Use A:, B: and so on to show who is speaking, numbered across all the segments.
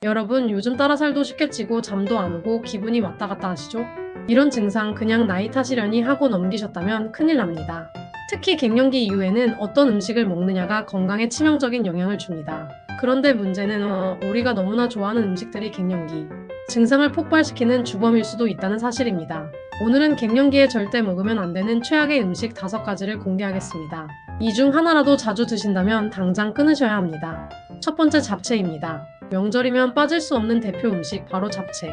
A: 여러분, 요즘 따라 살도 쉽게 찌고 잠도 안 오고 기분이 왔다 갔다 하시죠? 이런 증상 그냥 나이 탓이려니 하고 넘기셨다면 큰일 납니다. 특히 갱년기 이후에는 어떤 음식을 먹느냐가 건강에 치명적인 영향을 줍니다. 그런데 문제는 우리가 너무나 좋아하는 음식들이 갱년기 증상을 폭발시키는 주범일 수도 있다는 사실입니다. 오늘은 갱년기에 절대 먹으면 안 되는 최악의 음식 5가지를 공개하겠습니다. 이 중 하나라도 자주 드신다면 당장 끊으셔야 합니다. 첫 번째, 잡채입니다. 명절이면 빠질 수 없는 대표 음식 바로 잡채.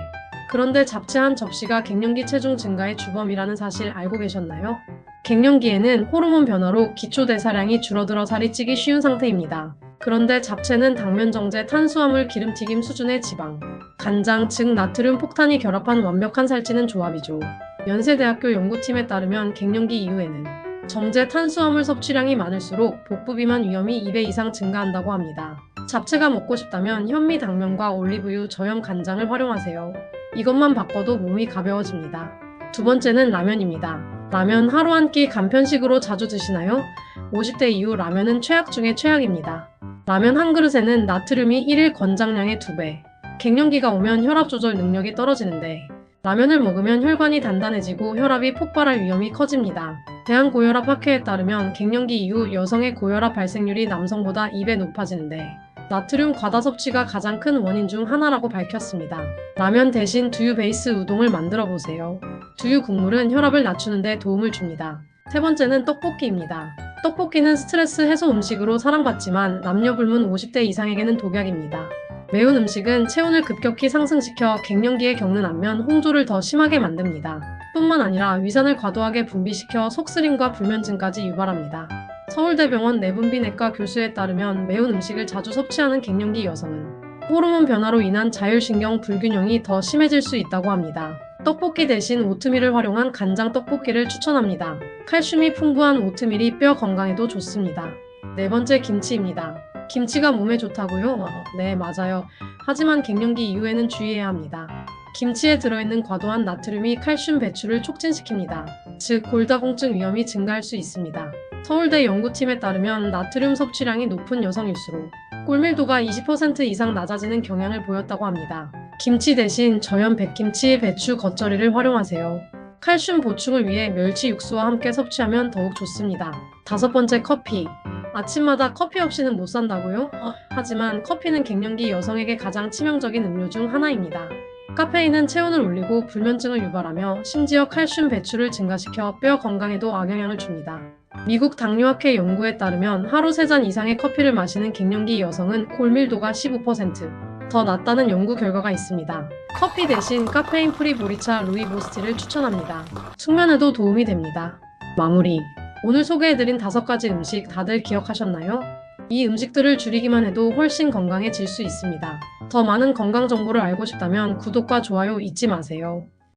A: 그런데 잡채 한 접시가 갱년기 체중 증가의 주범이라는 사실 알고 계셨나요? 갱년기에는 호르몬 변화로 기초대사량이 줄어들어 살이 찌기 쉬운 상태입니다. 그런데 잡채는 당면 정제, 탄수화물, 기름튀김 수준의 지방, 간장, 즉 나트륨 폭탄이 결합한 완벽한 살찌는 조합이죠. 연세대학교 연구팀에 따르면 갱년기 이후에는 정제 탄수화물 섭취량이 많을수록 복부 비만 위험이 2배 이상 증가한다고 합니다. 잡채가 먹고 싶다면 현미 당면과 올리브유, 저염 간장을 활용하세요. 이것만 바꿔도 몸이 가벼워집니다. 두 번째는 라면입니다. 라면 하루 한 끼 간편식으로 자주 드시나요? 50대 이후 라면은 최악 중에 최악입니다. 라면 한 그릇에는 나트륨이 1일 권장량의 2배. 갱년기가 오면 혈압 조절 능력이 떨어지는데 라면을 먹으면 혈관이 단단해지고 혈압이 폭발할 위험이 커집니다. 대한고혈압학회에 따르면 갱년기 이후 여성의 고혈압 발생률이 남성보다 2배 높아지는데 나트륨 과다 섭취가 가장 큰 원인 중 하나라고 밝혔습니다. 라면 대신 두유 베이스 우동을 만들어 보세요. 두유 국물은 혈압을 낮추는 데 도움을 줍니다. 세 번째는 떡볶이입니다. 떡볶이는 스트레스 해소 음식으로 사랑받지만 남녀 불문 50대 이상에게는 독약입니다. 매운 음식은 체온을 급격히 상승시켜 갱년기에 겪는 안면 홍조를 더 심하게 만듭니다. 뿐만 아니라 위산을 과도하게 분비시켜 속쓰림과 불면증까지 유발합니다. 서울대병원 내분비내과 교수에 따르면 매운 음식을 자주 섭취하는 갱년기 여성은 호르몬 변화로 인한 자율신경 불균형이 더 심해질 수 있다고 합니다. 떡볶이 대신 오트밀을 활용한 간장 떡볶이를 추천합니다. 칼슘이 풍부한 오트밀이 뼈 건강에도 좋습니다. 네 번째, 김치입니다. 김치가 몸에 좋다고요? 네, 맞아요. 하지만 갱년기 이후에는 주의해야 합니다. 김치에 들어있는 과도한 나트륨이 칼슘 배출을 촉진시킵니다. 즉, 골다공증 위험이 증가할 수 있습니다. 서울대 연구팀에 따르면 나트륨 섭취량이 높은 여성일수록 꼴밀도가 20% 이상 낮아지는 경향을 보였다고 합니다. 김치 대신 저염 백김치, 배추, 겉절이를 활용하세요. 칼슘 보충을 위해 멸치 육수와 함께 섭취하면 더욱 좋습니다. 다섯 번째, 커피. 아침마다 커피 없이는 못 산다고요? 하지만 커피는 갱년기 여성에게 가장 치명적인 음료 중 하나입니다. 카페인은 체온을 올리고 불면증을 유발하며 심지어 칼슘 배출을 증가시켜 뼈 건강에도 악영향을 줍니다. 미국 당뇨학회 연구에 따르면 하루 3잔 이상의 커피를 마시는 갱년기 여성은 골밀도가 15%더 낮다는 연구 결과가 있습니다. 커피 대신 카페인 프리 보리차 루이보스티를 추천합니다. 숙면에도 도움이 됩니다. 마무리. 오늘 소개해드린 5가지 음식 다들 기억하셨나요? 이 음식들을 줄이기만 해도 훨씬 건강해질 수 있습니다. 더 많은 건강 정보를 알고 싶다면 구독과 좋아요 잊지 마세요.